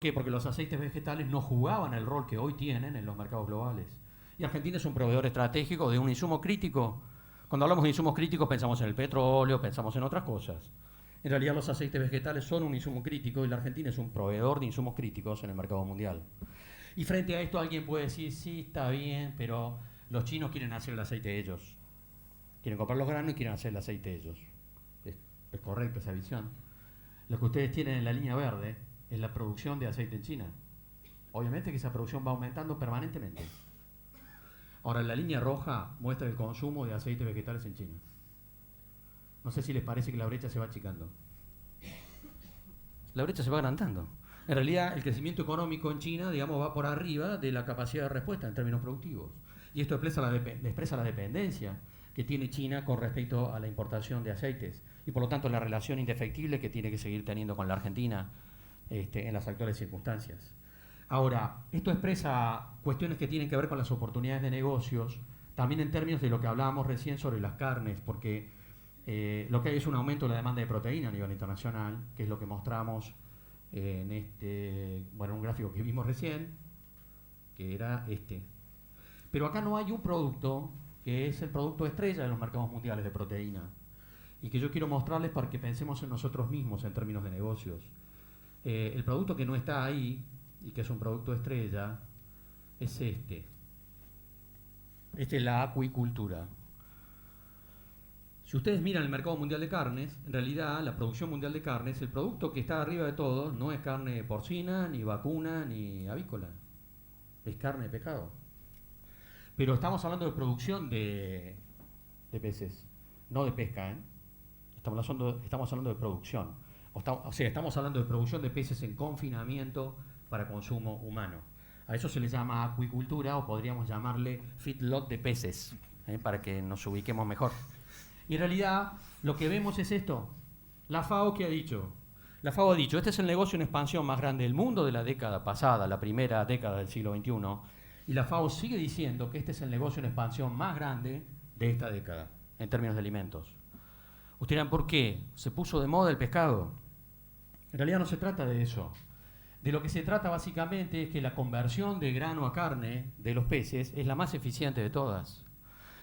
¿Qué? Porque los aceites vegetales no jugaban el rol que hoy tienen en los mercados globales. Y Argentina es un proveedor estratégico de un insumo crítico. Cuando hablamos de insumos críticos pensamos en el petróleo, pensamos en otras cosas. En realidad los aceites vegetales son un insumo crítico y la Argentina es un proveedor de insumos críticos en el mercado mundial. Y frente a esto alguien puede decir, sí, está bien, pero los chinos quieren hacer el aceite ellos. Quieren comprar los granos y quieren hacer el aceite ellos. Es, es correcta esa visión. Lo que ustedes tienen en la línea verde es la producción de aceite en China. Obviamente que esa producción va aumentando permanentemente. Ahora, la línea roja muestra el consumo de aceites vegetales en China. No sé si les parece que la brecha se va achicando. La brecha se va agrandando. En realidad, el crecimiento económico en China, digamos, va por arriba de la capacidad de respuesta en términos productivos. Y esto expresa la dependencia que tiene China con respecto a la importación de aceites. Y por lo tanto, la relación indefectible que tiene que seguir teniendo con la Argentina en las actuales circunstancias. Ahora, esto expresa cuestiones que tienen que ver con las oportunidades de negocios, también en términos de lo que hablábamos recién sobre las carnes, porque lo que hay es un aumento de la demanda de proteína a nivel internacional, que es lo que mostramos en un gráfico que vimos recién, que era este. Pero acá no hay un producto que es el producto estrella de los mercados mundiales de proteína, y que yo quiero mostrarles para que pensemos en nosotros mismos en términos de negocios. El producto que no está ahí, y que es un producto estrella, es este. Esta es la acuicultura. Si ustedes miran el mercado mundial de carnes, en realidad la producción mundial de carnes, el producto que está arriba de todo no es carne porcina, ni vacuna, ni avícola. Es carne de pescado. Pero estamos hablando de producción de peces, no de pesca, ¿eh? Estamos hablando de producción. O sea, estamos hablando de producción de peces en confinamiento para consumo humano. A eso se le llama acuicultura o podríamos llamarle feedlot de peces, para que nos ubiquemos mejor. Y en realidad lo que vemos es esto. La FAO, ¿qué ha dicho? La FAO ha dicho, este es el negocio en expansión más grande del mundo de la década pasada, la primera década del siglo XXI. Y la FAO sigue diciendo que este es el negocio en expansión más grande de esta década, en términos de alimentos. Ustedes dirán, ¿por qué? ¿Se puso de moda el pescado? En realidad no se trata de eso. De lo que se trata básicamente es que la conversión de grano a carne de los peces es la más eficiente de todas.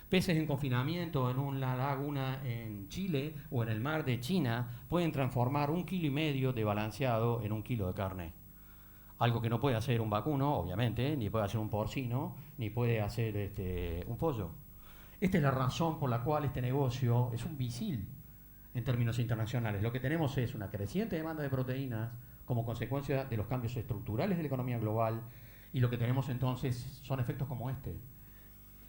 Peces en confinamiento en una laguna en Chile o en el mar de China pueden transformar 1,5 kilos de balanceado en 1 kilo de carne. Algo que no puede hacer un vacuno, obviamente, ni puede hacer un porcino, ni puede hacer un pollo. Esta es la razón por la cual este negocio es un misil en términos internacionales. Lo que tenemos es una creciente demanda de proteínas como consecuencia de los cambios estructurales de la economía global, y lo que tenemos entonces son efectos como este.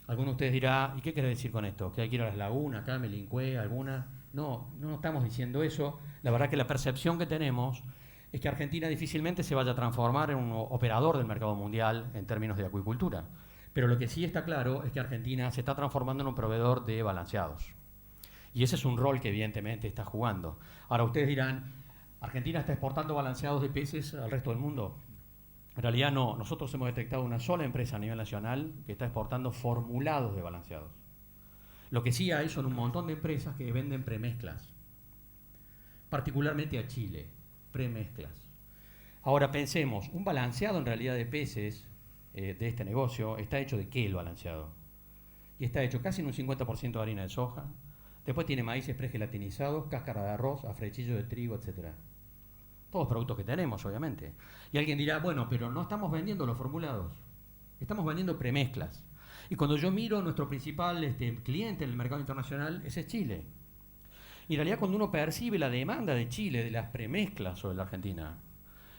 Alguno de ustedes dirá, ¿y qué quiere decir con esto? ¿Que hay que ir a las lagunas, acá, Melincue, alguna? No, no estamos diciendo eso. La verdad que la percepción que tenemos es que Argentina difícilmente se vaya a transformar en un operador del mercado mundial en términos de acuicultura. Pero lo que sí está claro es que Argentina se está transformando en un proveedor de balanceados. Y ese es un rol que evidentemente está jugando. Ahora ustedes dirán, ¿Argentina está exportando balanceados de peces al resto del mundo? En realidad no, nosotros hemos detectado una sola empresa a nivel nacional que está exportando formulados de balanceados. Lo que sí hay son un montón de empresas que venden premezclas, particularmente a Chile, premezclas. Ahora pensemos, un balanceado en realidad de peces de este negocio está hecho de qué el balanceado. Y está hecho casi en un 50% de harina de soja, después tiene maíces pregelatinizados, cáscara de arroz, afrechillo de trigo, etc. Todos productos que tenemos, obviamente. Y alguien dirá, bueno, pero no estamos vendiendo los formulados, estamos vendiendo premezclas. Y cuando yo miro nuestro principal cliente en el mercado internacional, ese es Chile. Y en realidad cuando uno percibe la demanda de Chile de las premezclas sobre la Argentina,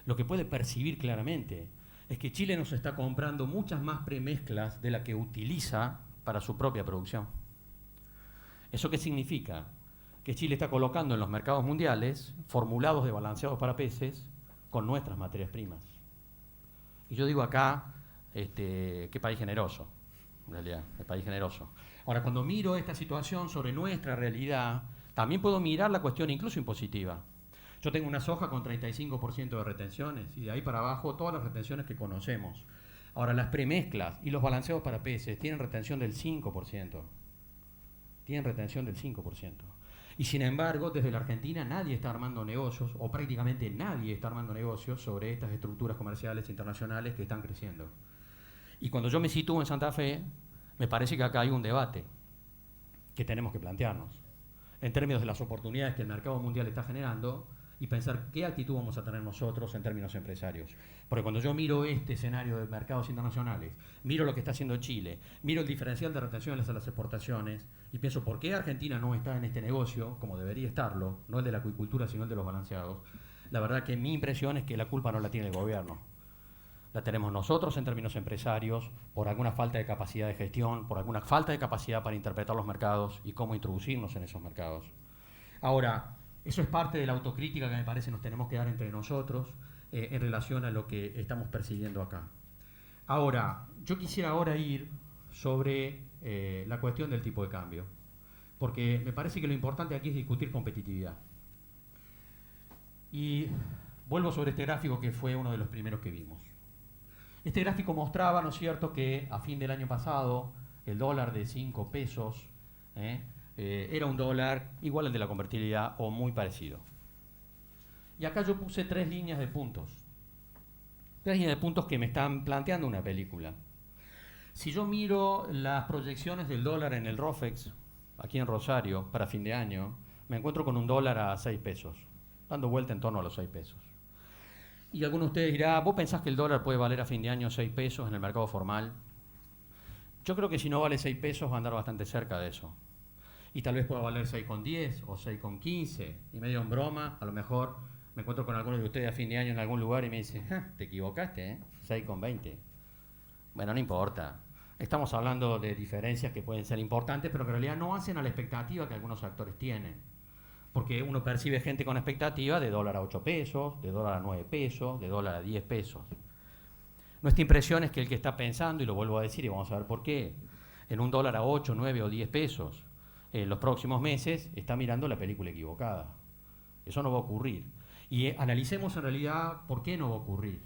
lo que puede percibir claramente es que Chile nos está comprando muchas más premezclas de las que utiliza para su propia producción. ¿Eso qué significa? Que Chile está colocando en los mercados mundiales formulados de balanceados para peces con nuestras materias primas. Y yo digo acá, qué país generoso, en realidad, qué país generoso. Ahora, cuando miro esta situación sobre nuestra realidad, también puedo mirar la cuestión incluso impositiva. Yo tengo una soja con 35% de retenciones y de ahí para abajo todas las retenciones que conocemos. Ahora, las premezclas y los balanceados para peces tienen retención del 5%. Tienen retención del 5%. Y sin embargo, desde la Argentina nadie está armando negocios, o prácticamente nadie está armando negocios sobre estas estructuras comerciales internacionales que están creciendo. Y cuando yo me sitúo en Santa Fe, me parece que acá hay un debate que tenemos que plantearnos en términos de las oportunidades que el mercado mundial está generando y pensar qué actitud vamos a tener nosotros en términos empresarios. Porque cuando yo miro este escenario de mercados internacionales, miro lo que está haciendo Chile, miro el diferencial de retenciones a las exportaciones y pienso por qué Argentina no está en este negocio como debería estarlo, no el de la acuicultura sino el de los balanceados, la verdad que mi impresión es que la culpa no la tiene el gobierno. La tenemos nosotros en términos empresarios por alguna falta de capacidad de gestión, por alguna falta de capacidad para interpretar los mercados y cómo introducirnos en esos mercados. Ahora, eso es parte de la autocrítica que me parece nos tenemos que dar entre nosotros en relación a lo que estamos percibiendo acá. Ahora, yo quisiera ahora ir sobre la cuestión del tipo de cambio, porque me parece que lo importante aquí es discutir competitividad. Y vuelvo sobre este gráfico que fue uno de los primeros que vimos. Este gráfico mostraba, ¿no es cierto?, que a fin del año pasado el dólar de 5 pesos era un dólar igual al de la convertibilidad o muy parecido. Y acá yo puse 3 líneas de puntos. 3 líneas de puntos que me están planteando una película. Si yo miro las proyecciones del dólar en el ROFEX, aquí en Rosario, para fin de año, me encuentro con un dólar a 6 pesos, dando vuelta en torno a los 6 pesos. Y alguno de ustedes dirá, ¿vos pensás que el dólar puede valer a fin de año 6 pesos en el mercado formal? Yo creo que si no vale 6 pesos va a andar bastante cerca de eso. Y tal vez pueda valer 6,10 o 6,15. Y medio en broma, a lo mejor me encuentro con algunos de ustedes a fin de año en algún lugar y me dicen, te equivocaste, 6,20. Bueno, no importa. Estamos hablando de diferencias que pueden ser importantes, pero que en realidad no hacen a la expectativa que algunos actores tienen. Porque uno percibe gente con expectativa de dólar a 8 pesos, de dólar a 9 pesos, de dólar a 10 pesos. Nuestra impresión es que el que está pensando, y lo vuelvo a decir y vamos a ver por qué, en un dólar a 8, 9 o 10 pesos en los próximos meses, está mirando la película equivocada. Eso no va a ocurrir. Y analicemos en realidad por qué no va a ocurrir.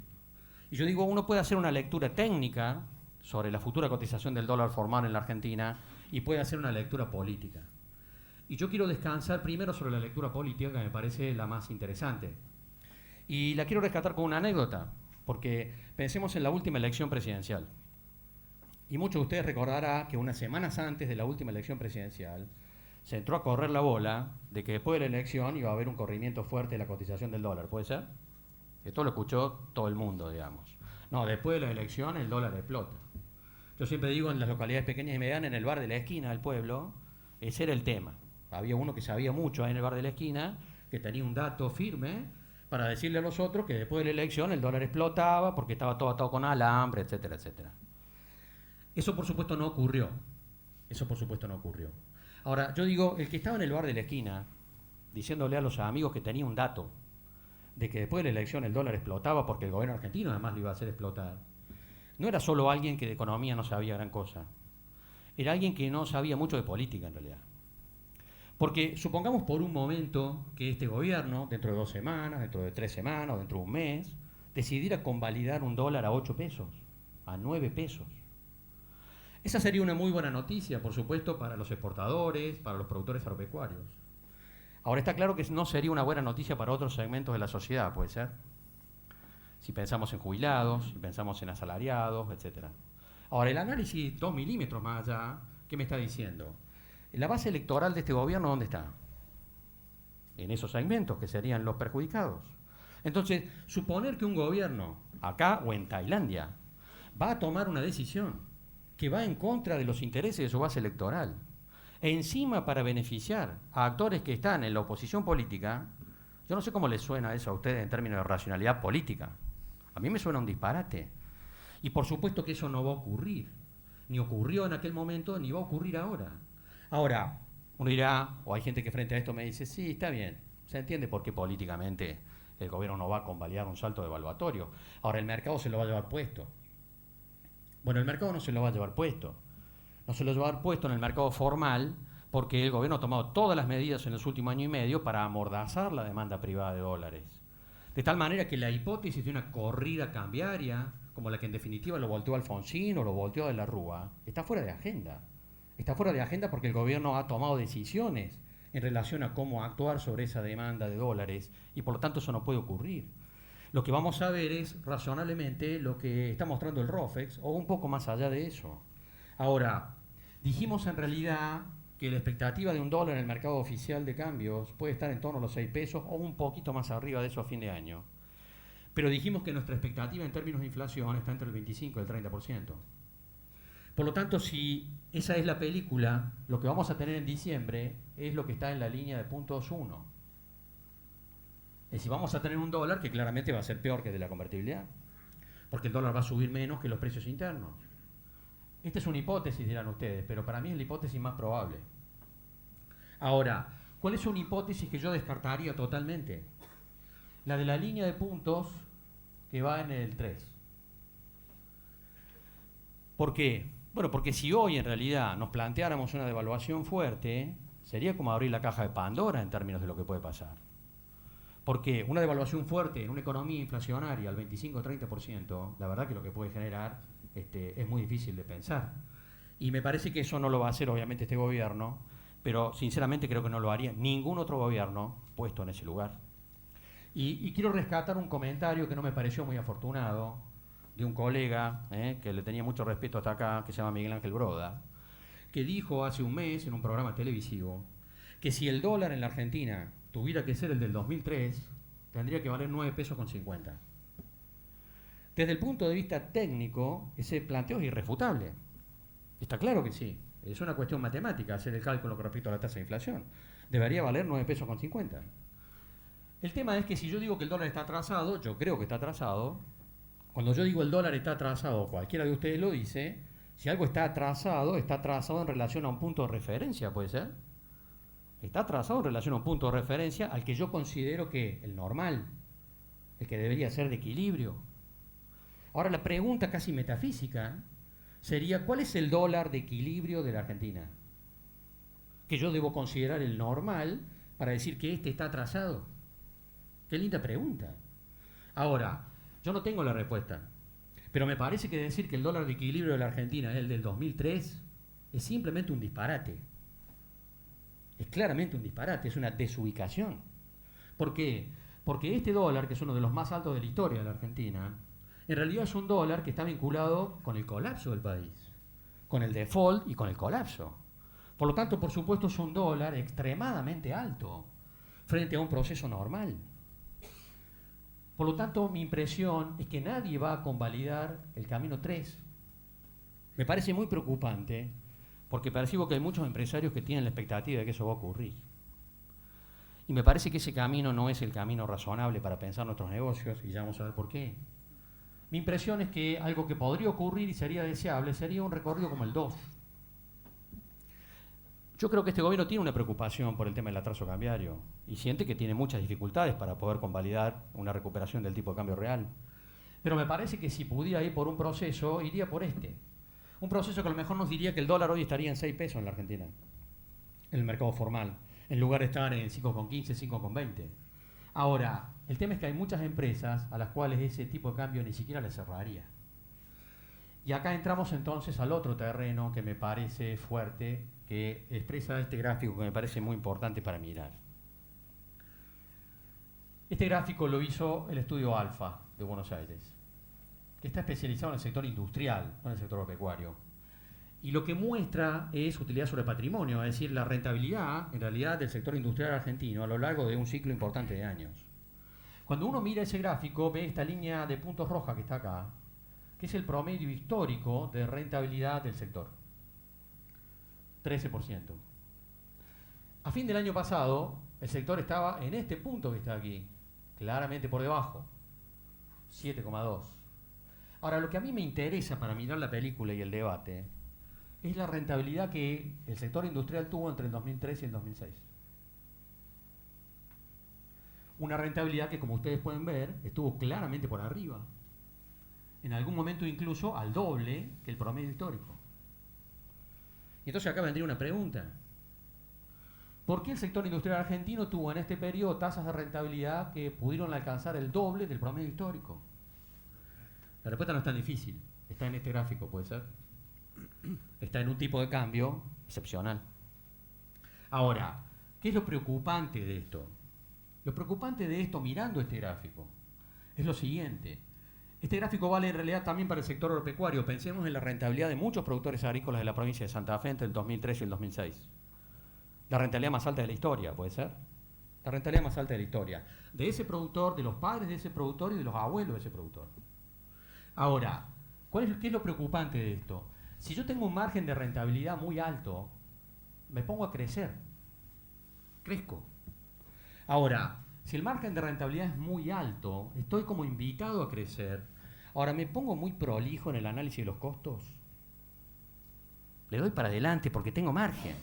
Y yo digo, uno puede hacer una lectura técnica sobre la futura cotización del dólar formal en la Argentina y puede hacer una lectura política. Y yo quiero descansar primero sobre la lectura política, que me parece la más interesante. Y la quiero rescatar con una anécdota, porque pensemos en la última elección presidencial. Y muchos de ustedes recordarán que unas semanas antes de la última elección presidencial se entró a correr la bola de que después de la elección iba a haber un corrimiento fuerte de la cotización del dólar. ¿Puede ser? Esto lo escuchó todo el mundo, digamos. No, después de la elección el dólar explota. Yo siempre digo en las localidades pequeñas y medianas, en el bar de la esquina del pueblo, ese era el tema. Había uno que sabía mucho ahí en el bar de la esquina, que tenía un dato firme para decirle a los otros que después de la elección el dólar explotaba porque estaba todo atado con alambre, etcétera, etcétera. Eso por supuesto no ocurrió. Eso por supuesto no ocurrió. Ahora, yo digo, el que estaba en el bar de la esquina, diciéndole a los amigos que tenía un dato de que después de la elección el dólar explotaba porque el gobierno argentino además lo iba a hacer explotar, no era solo alguien que de economía no sabía gran cosa, era alguien que no sabía mucho de política en realidad. Porque supongamos por un momento que este gobierno, dentro de 2 semanas, dentro de 3 semanas, dentro de un mes, decidiera convalidar un dólar a 8 pesos, a 9 pesos. Esa sería una muy buena noticia, por supuesto, para los exportadores, para los productores agropecuarios. Ahora está claro que no sería una buena noticia para otros segmentos de la sociedad, puede ser. Si pensamos en jubilados, si pensamos en asalariados, etc. Ahora, el análisis 2 milímetros más allá, ¿qué me está diciendo? ¿La base electoral de este gobierno dónde está? En esos segmentos que serían los perjudicados. Entonces, suponer que un gobierno, acá o en Tailandia, va a tomar una decisión que va en contra de los intereses de su base electoral, e encima para beneficiar a actores que están en la oposición política, yo no sé cómo les suena eso a ustedes en términos de racionalidad política. A mí me suena un disparate. Y por supuesto que eso no va a ocurrir. Ni ocurrió en aquel momento, ni va a ocurrir ahora. Ahora, uno dirá, o hay gente que frente a esto me dice, sí, está bien, se entiende por qué políticamente el gobierno no va a convalidar un salto devaluatorio. Ahora, el mercado se lo va a llevar puesto. Bueno, el mercado no se lo va a llevar puesto. No se lo va a llevar puesto en el mercado formal porque el gobierno ha tomado todas las medidas en los últimos años y medio para amordazar la demanda privada de dólares. De tal manera que la hipótesis de una corrida cambiaria, como la que en definitiva lo volteó Alfonsín o lo volteó de la Rúa, está fuera de agenda. Está fuera de agenda porque el gobierno ha tomado decisiones en relación a cómo actuar sobre esa demanda de dólares y por lo tanto eso no puede ocurrir. Lo que vamos a ver es razonablemente lo que está mostrando el ROFEX o un poco más allá de eso. Ahora, dijimos en realidad que la expectativa de $1 en el mercado oficial de cambios puede estar en torno a los 6 pesos o un poquito más arriba de eso a fin de año. Pero dijimos que nuestra expectativa en términos de inflación está entre el 25 y el 30%. Por lo tanto, si esa es la película, lo que vamos a tener en diciembre es lo que está en la línea de puntos 1. Es decir, vamos a tener un dólar que claramente va a ser peor que de la convertibilidad, porque el dólar va a subir menos que los precios internos. Esta es una hipótesis, dirán ustedes, pero para mí es la hipótesis más probable. Ahora, ¿cuál es una hipótesis que yo descartaría totalmente? La de la línea de puntos que va en el 3. ¿Por qué? Bueno, porque si hoy en realidad nos planteáramos una devaluación fuerte, sería como abrir la caja de Pandora en términos de lo que puede pasar. Porque una devaluación fuerte en una economía inflacionaria al 25-30%, la verdad que lo que puede generar es muy difícil de pensar. Y me parece que eso no lo va a hacer obviamente este gobierno, pero sinceramente creo que no lo haría ningún otro gobierno puesto en ese lugar. Y quiero rescatar un comentario que no me pareció muy afortunado, de un colega que le tenía mucho respeto hasta acá, que se llama Miguel Ángel Broda, que dijo hace un mes en un programa televisivo que si el dólar en la Argentina tuviera que ser el del 2003, tendría que valer 9 pesos con 50. Desde el punto de vista técnico, ese planteo es irrefutable. Está claro que sí. Es una cuestión matemática hacer el cálculo con respecto a la tasa de inflación. Debería valer 9 pesos con 50. El tema es que si yo digo que el dólar está atrasado, yo creo que está atrasado. Cuando yo digo el dólar está atrasado, cualquiera de ustedes lo dice, si algo está atrasado en relación a un punto de referencia, ¿puede ser? Está atrasado en relación a un punto de referencia al que yo considero que el normal, el que debería ser de equilibrio. Ahora la pregunta casi metafísica sería, ¿cuál es el dólar de equilibrio de la Argentina? Que yo debo considerar el normal para decir que este está atrasado. Qué linda pregunta. Ahora, yo no tengo la respuesta, pero me parece que decir que el dólar de equilibrio de la Argentina es el del 2003 es simplemente un disparate. Es claramente un disparate, es una desubicación. ¿Por qué? Porque este dólar, que es uno de los más altos de la historia de la Argentina, en realidad es un dólar que está vinculado con el colapso del país, con el default y con el colapso. Por lo tanto, por supuesto, es un dólar extremadamente alto frente a un proceso normal. Por lo tanto, mi impresión es que nadie va a convalidar el camino 3. Me parece muy preocupante porque percibo que hay muchos empresarios que tienen la expectativa de que eso va a ocurrir. Y me parece que ese camino no es el camino razonable para pensar nuestros negocios, y ya vamos a ver por qué. Mi impresión es que algo que podría ocurrir y sería deseable sería un recorrido como el 2. Yo creo que este gobierno tiene una preocupación por el tema del atraso cambiario y siente que tiene muchas dificultades para poder convalidar una recuperación del tipo de cambio real. Pero me parece que si pudiera ir por un proceso, iría por este. Un proceso que a lo mejor nos diría que el dólar hoy estaría en 6 pesos en la Argentina, en el mercado formal, en lugar de estar en 5,15, 5,20. Ahora, el tema es que hay muchas empresas a las cuales ese tipo de cambio ni siquiera les cerraría. Y acá entramos entonces al otro terreno que me parece fuerte, que expresa este gráfico que me parece muy importante para mirar. Este gráfico lo hizo el estudio Alfa de Buenos Aires, que está especializado en el sector industrial, no en el sector pecuario. Y lo que muestra es utilidad sobre patrimonio, es decir, la rentabilidad en realidad del sector industrial argentino a lo largo de un ciclo importante de años. Cuando uno mira ese gráfico, ve esta línea de puntos roja que está acá, que es el promedio histórico de rentabilidad del sector. 13%. A fin del año pasado, el sector estaba en este punto que está aquí, claramente por debajo, 7,2. Ahora, lo que a mí me interesa para mirar la película y el debate es la rentabilidad que el sector industrial tuvo entre el 2003 y el 2006. Una rentabilidad que, como ustedes pueden ver, estuvo claramente por arriba. En algún momento incluso al doble que el promedio histórico. Y entonces acá vendría una pregunta. ¿Por qué el sector industrial argentino tuvo en este periodo tasas de rentabilidad que pudieron alcanzar el doble del promedio histórico? La respuesta no es tan difícil. Está en este gráfico, puede ser. Está en un tipo de cambio excepcional. Ahora, ¿Qué es lo preocupante de esto? Lo preocupante de esto, mirando este gráfico, es lo siguiente. Este gráfico vale en realidad también para el sector agropecuario. Pensemos en la rentabilidad de muchos productores agrícolas de la provincia de Santa Fe entre el 2003 y el 2006. La rentabilidad más alta de la historia, ¿puede ser? La rentabilidad más alta de la historia. De ese productor, de los padres de ese productor y de los abuelos de ese productor. Ahora, ¿qué es lo preocupante de esto? Si yo tengo un margen de rentabilidad muy alto, me pongo a crecer. Crezco. Ahora, si el margen de rentabilidad es muy alto, estoy como invitado a crecer. Ahora, me pongo muy prolijo en el análisis de los costos. Le doy para adelante porque tengo margen.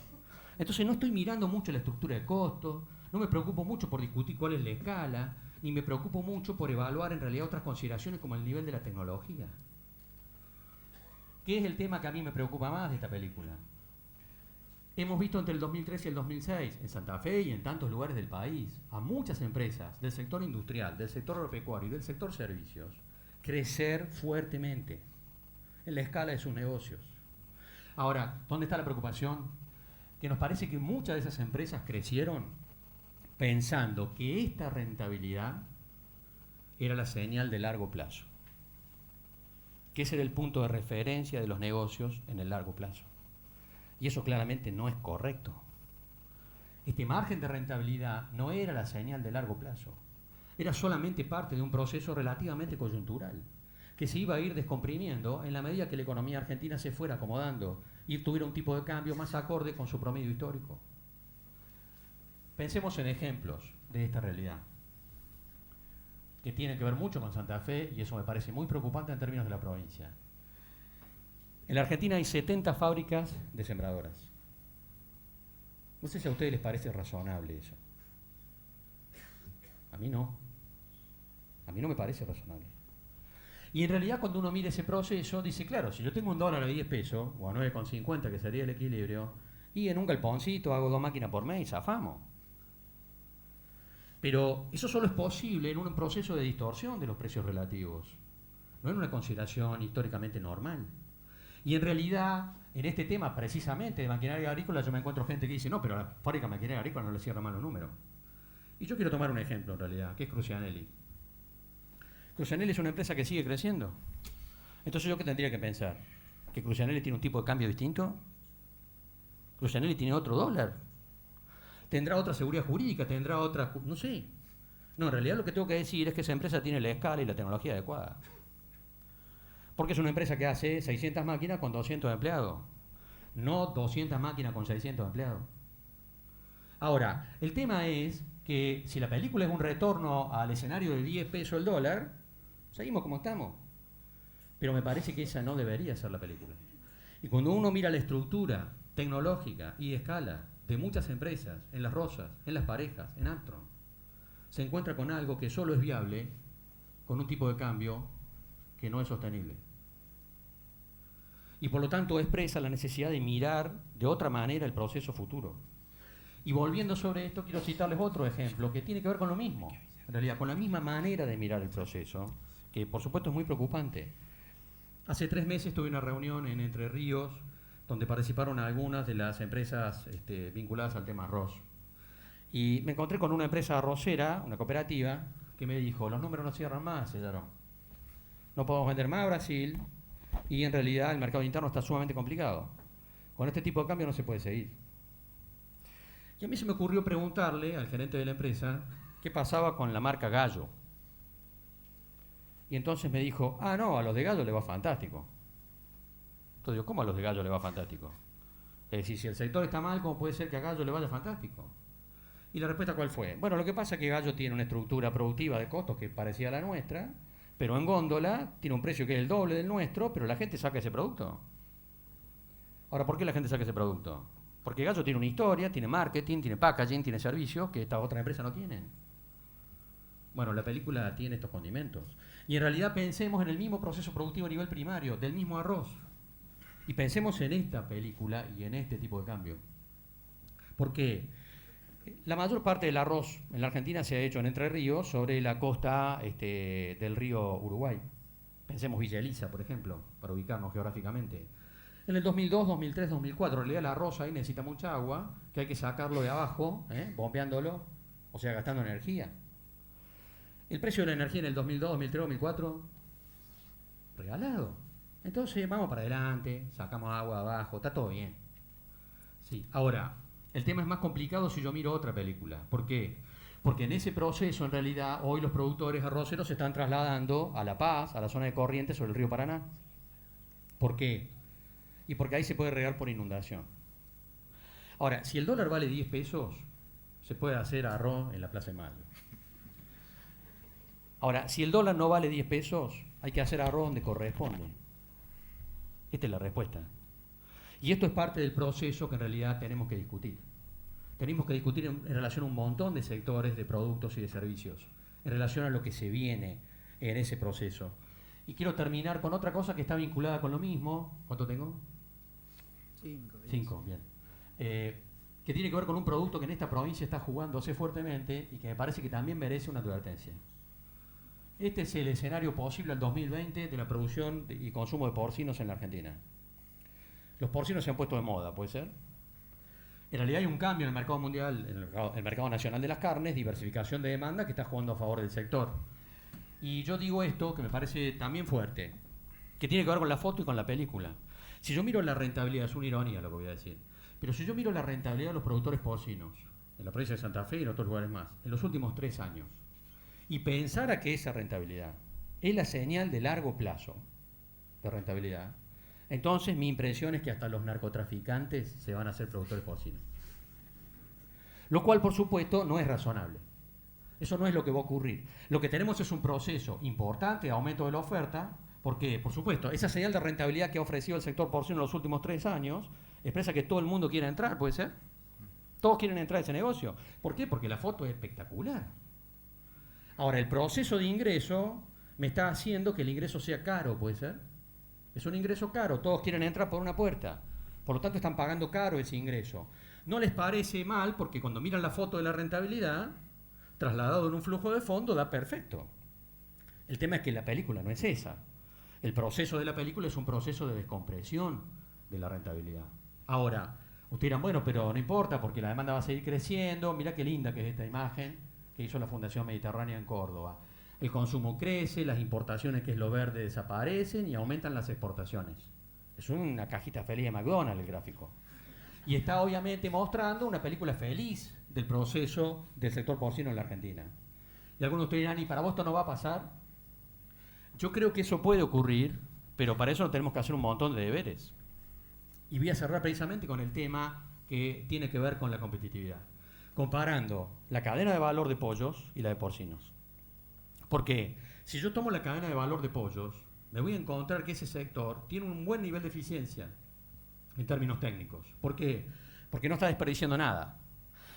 Entonces no estoy mirando mucho la estructura de costos, no me preocupo mucho por discutir cuál es la escala, ni me preocupo mucho por evaluar en realidad otras consideraciones como el nivel de la tecnología. ¿Qué es el tema que a mí me preocupa más de esta película? Hemos visto entre el 2003 y el 2006, en Santa Fe y en tantos lugares del país, a muchas empresas del sector industrial, del sector agropecuario y del sector servicios crecer fuertemente en la escala de sus negocios. Ahora, ¿dónde está la preocupación? Que nos parece que muchas de esas empresas crecieron pensando que esta rentabilidad era la señal de largo plazo, que ese era el punto de referencia de los negocios en el largo plazo. Y eso claramente no es correcto. Este margen de rentabilidad no era la señal de largo plazo, era solamente parte de un proceso relativamente coyuntural, que se iba a ir descomprimiendo en la medida que la economía argentina se fuera acomodando y tuviera un tipo de cambio más acorde con su promedio histórico. Pensemos en ejemplos de esta realidad, que tienen que ver mucho con Santa Fe, y eso me parece muy preocupante en términos de la provincia. En la Argentina hay 70 fábricas de sembradoras. No sé si a ustedes les parece razonable eso. A mí no. A mí no me parece razonable. Y en realidad cuando uno mira ese proceso, dice, claro, si yo tengo un dólar a 10 pesos, o a 9,50, que sería el equilibrio, y en un galponcito hago 2 máquinas por mes, zafamos. Pero eso solo es posible en un proceso de distorsión de los precios relativos, no en una consideración históricamente normal. Y en realidad, en este tema precisamente de maquinaria agrícola, yo me encuentro gente que dice, no, pero a la fábrica de maquinaria agrícola no le cierra mal los números. Y yo quiero tomar un ejemplo en realidad, que es Crucianelli. Crucianelli es una empresa que sigue creciendo. Entonces yo qué tendría que pensar, que Crucianelli tiene un tipo de cambio distinto, Crucianelli tiene otro dólar, tendrá otra seguridad jurídica, tendrá otra, no sé. No, en realidad lo que tengo que decir es que esa empresa tiene la escala y la tecnología adecuada. Porque es una empresa que hace 600 máquinas con 200 empleados, no 200 máquinas con 600 empleados. Ahora, el tema es que si la película es un retorno al escenario de 10 pesos el dólar, seguimos como estamos. Pero me parece que esa no debería ser la película. Y cuando uno mira la estructura tecnológica y escala de muchas empresas, en Las Rosas, en Las Parejas, en Armstrong, se encuentra con algo que solo es viable con un tipo de cambio que no es sostenible. Y por lo tanto expresa la necesidad de mirar de otra manera el proceso futuro. Y volviendo sobre esto, quiero citarles otro ejemplo que tiene que ver con lo mismo, en realidad con la misma manera de mirar el proceso, que por supuesto es muy preocupante. Hace 3 meses tuve una reunión en Entre Ríos, donde participaron algunas de las empresas vinculadas al tema arroz. Y me encontré con una empresa arrocera, una cooperativa, que me dijo, los números no cierran más, señor. No podemos vender más a Brasil y en realidad el mercado interno está sumamente complicado. Con este tipo de cambio no se puede seguir. Y a mí se me ocurrió preguntarle al gerente de la empresa qué pasaba con la marca Gallo. Y entonces me dijo, no, a los de Gallo le va fantástico. Entonces digo, ¿cómo a los de Gallo le va fantástico? Es decir, si el sector está mal, ¿cómo puede ser que a Gallo le vaya fantástico? Y la respuesta, ¿cuál fue? Bueno, lo que pasa es que Gallo tiene una estructura productiva de costos que parecía la nuestra, pero en góndola tiene un precio que es el doble del nuestro, pero la gente saca ese producto. Ahora, ¿por qué la gente saca ese producto? Porque Gallo tiene una historia, tiene marketing, tiene packaging, tiene servicios que estas otras empresas no tienen. Bueno, la película tiene estos condimentos. Y en realidad pensemos en el mismo proceso productivo a nivel primario, del mismo arroz. Y pensemos en esta película y en este tipo de cambio. Porque la mayor parte del arroz en la Argentina se ha hecho en Entre Ríos, sobre la costa del río Uruguay. Pensemos Villa Elisa, por ejemplo, para ubicarnos geográficamente. En el 2002, 2003, 2004, en realidad el arroz ahí necesita mucha agua, que hay que sacarlo de abajo, bombeándolo, o sea, gastando energía. El precio de la energía en el 2002, 2003, 2004, regalado. Entonces vamos para adelante, sacamos agua de abajo, está todo bien. Sí. Ahora, el tema es más complicado si yo miro otra película. ¿Por qué? Porque en ese proceso, en realidad, hoy los productores arroceros se están trasladando a La Paz, a la zona de Corrientes sobre el río Paraná. ¿Por qué? Y porque ahí se puede regar por inundación. Ahora, si el dólar vale 10 pesos, se puede hacer arroz en la Plaza de Mayo. Ahora, si el dólar no vale 10 pesos, hay que hacer arroz donde corresponde. Esta es la respuesta. Y esto es parte del proceso que en realidad tenemos que discutir. Tenemos que discutir en relación a un montón de sectores, de productos y de servicios, en relación a lo que se viene en ese proceso. Y quiero terminar con otra cosa que está vinculada con lo mismo. ¿Cuánto tengo? 5, bien. Que tiene que ver con un producto que en esta provincia está jugándose fuertemente y que me parece que también merece una advertencia. Este es el escenario posible al 2020 de la producción y consumo de porcinos en la Argentina. Los porcinos se han puesto de moda, ¿puede ser? En realidad hay un cambio en el mercado mundial, en el mercado nacional de las carnes, diversificación de demanda que está jugando a favor del sector. Y yo digo esto, que me parece también fuerte, que tiene que ver con la foto y con la película. Si yo miro la rentabilidad, es una ironía lo que voy a decir, pero si yo miro la rentabilidad de los productores porcinos, en la provincia de Santa Fe y en otros lugares más, en los últimos 3 años, y pensara que esa rentabilidad es la señal de largo plazo de rentabilidad, entonces mi impresión es que hasta los narcotraficantes se van a hacer productores porcinos. Lo cual, por supuesto, no es razonable. Eso no es lo que va a ocurrir. Lo que tenemos es un proceso importante de aumento de la oferta, porque, por supuesto, esa señal de rentabilidad que ha ofrecido el sector porcino en los últimos 3 años expresa que todo el mundo quiere entrar, ¿puede ser? Todos quieren entrar a ese negocio. ¿Por qué? Porque la foto es espectacular. Ahora, el proceso de ingreso me está haciendo que el ingreso sea caro, ¿puede ser? Es un ingreso caro, todos quieren entrar por una puerta. Por lo tanto, están pagando caro ese ingreso. No les parece mal porque cuando miran la foto de la rentabilidad, trasladado en un flujo de fondo, da perfecto. El tema es que la película no es esa. El proceso de la película es un proceso de descompresión de la rentabilidad. Ahora, ustedes dirán, bueno, pero no importa porque la demanda va a seguir creciendo. Mirá qué linda que es esta imagen que hizo la Fundación Mediterránea en Córdoba. El consumo crece, las importaciones, que es lo verde, desaparecen y aumentan las exportaciones. Es una cajita feliz de McDonald's el gráfico. Y está obviamente mostrando una película feliz del proceso del sector porcino en la Argentina. Y algunos de ustedes dirán, ¿y para vos esto no va a pasar? Yo creo que eso puede ocurrir, pero para eso tenemos que hacer un montón de deberes. Y voy a cerrar precisamente con el tema que tiene que ver con la competitividad, comparando la cadena de valor de pollos y la de porcinos. Porque si yo tomo la cadena de valor de pollos, me voy a encontrar que ese sector tiene un buen nivel de eficiencia en términos técnicos. ¿Por qué? Porque no está desperdiciando nada.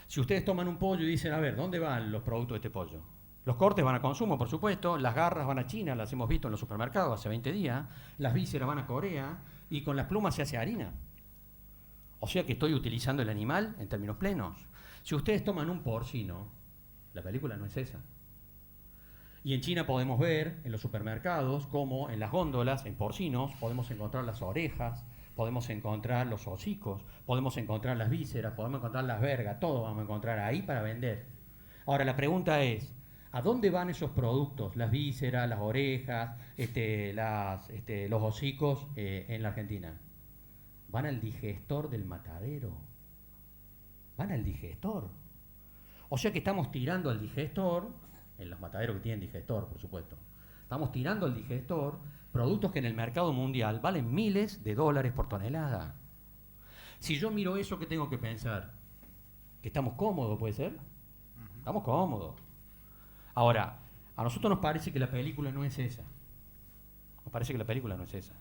Si ustedes toman un pollo y dicen, a ver, ¿dónde van los productos de este pollo? Los cortes van a consumo, por supuesto, las garras van a China, las hemos visto en los supermercados hace 20 días, las vísceras van a Corea y con las plumas se hace harina. O sea que estoy utilizando el animal en términos plenos. Si ustedes toman un porcino, la película no es esa. Y en China podemos ver en los supermercados como en las góndolas, en porcinos, podemos encontrar las orejas, podemos encontrar los hocicos, podemos encontrar las vísceras, podemos encontrar las vergas, todo vamos a encontrar ahí para vender. Ahora la pregunta es, ¿a dónde van esos productos? Las vísceras, las orejas, los hocicos en la Argentina. Van al digestor del matadero. Van al digestor. O sea que estamos tirando al digestor, en los mataderos que tienen digestor, por supuesto. Estamos tirando al digestor productos que en el mercado mundial valen miles de dólares por tonelada. Si yo miro eso, ¿qué tengo que pensar? Que estamos cómodos, ¿puede ser? Estamos cómodos. Ahora, a nosotros nos parece que la película no es esa. Nos parece que la película no es esa.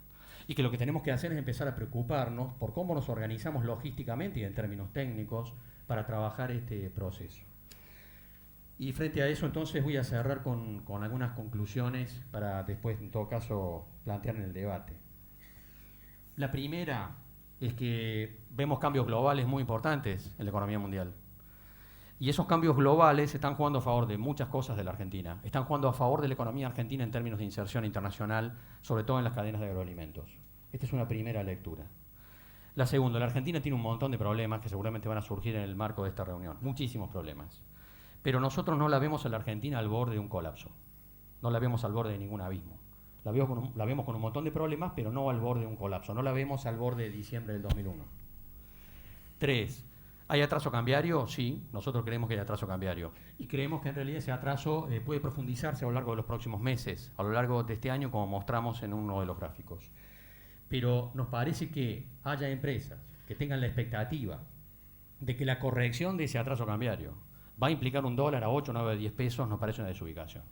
Y que lo que tenemos que hacer es empezar a preocuparnos por cómo nos organizamos logísticamente y en términos técnicos para trabajar este proceso. Y frente a eso, entonces, voy a cerrar con algunas conclusiones para después, en todo caso, plantear en el debate. La primera es que vemos cambios globales muy importantes en la economía mundial. Y esos cambios globales están jugando a favor de muchas cosas de la Argentina. Están jugando a favor de la economía argentina en términos de inserción internacional, sobre todo en las cadenas de agroalimentos. Esta es una primera lectura. La segunda, la Argentina tiene un montón de problemas que seguramente van a surgir en el marco de esta reunión, muchísimos problemas. Pero nosotros no la vemos a la Argentina al borde de un colapso, no la vemos al borde de ningún abismo. La vemos con un montón de problemas, pero no al borde de un colapso, no la vemos al borde de diciembre del 2001. 3. ¿Hay atraso cambiario? Sí, nosotros creemos que hay atraso cambiario. Y creemos que en realidad ese atraso puede profundizarse a lo largo de los próximos meses, a lo largo de este año, como mostramos en uno de los gráficos. Pero nos parece que haya empresas que tengan la expectativa de que la corrección de ese atraso cambiario va a implicar un dólar a 8, 9, 10 pesos, nos parece una desubicación.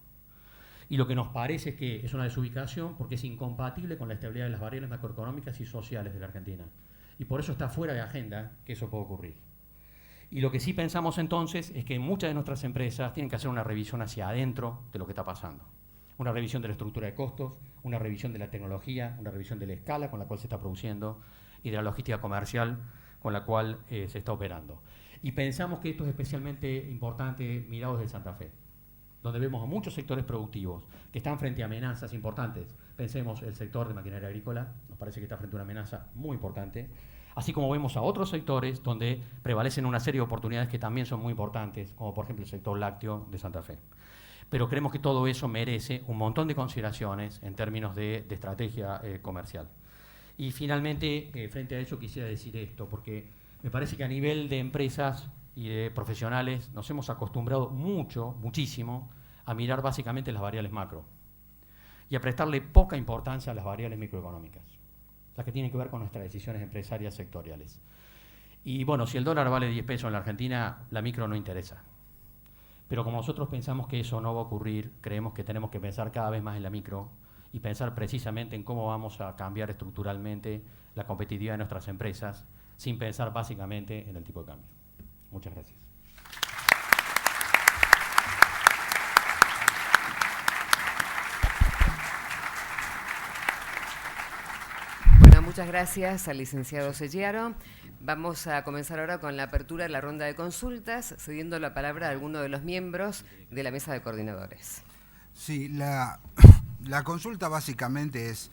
Y lo que nos parece es que es una desubicación porque es incompatible con la estabilidad de las variables macroeconómicas y sociales de la Argentina. Y por eso está fuera de agenda que eso pueda ocurrir. Y lo que sí pensamos entonces es que muchas de nuestras empresas tienen que hacer una revisión hacia adentro de lo que está pasando. Una revisión de la estructura de costos, una revisión de la tecnología, una revisión de la escala con la cual se está produciendo y de la logística comercial con la cual se está operando. Y pensamos que esto es especialmente importante mirado desde Santa Fe, donde vemos a muchos sectores productivos que están frente a amenazas importantes. Pensemos el sector de maquinaria agrícola, nos parece que está frente a una amenaza muy importante, así como vemos a otros sectores donde prevalecen una serie de oportunidades que también son muy importantes, como por ejemplo el sector lácteo de Santa Fe. Pero creemos que todo eso merece un montón de consideraciones en términos de estrategia comercial. Y finalmente, frente a eso quisiera decir esto, porque me parece que a nivel de empresas y de profesionales nos hemos acostumbrado muchísimo, a mirar básicamente las variables macro y a prestarle poca importancia a las variables microeconómicas, las que tienen que ver con nuestras decisiones empresarias sectoriales. Y bueno, si el dólar vale 10 pesos en la Argentina, la micro no interesa. Pero como nosotros pensamos que eso no va a ocurrir, creemos que tenemos que pensar cada vez más en la micro y pensar precisamente en cómo vamos a cambiar estructuralmente la competitividad de nuestras empresas, sin pensar básicamente en el tipo de cambio. Muchas gracias. Bueno, muchas gracias al licenciado Selliaro. Vamos a comenzar ahora con la apertura de la ronda de consultas, cediendo la palabra a alguno de los miembros de la mesa de coordinadores. Sí, la consulta básicamente es...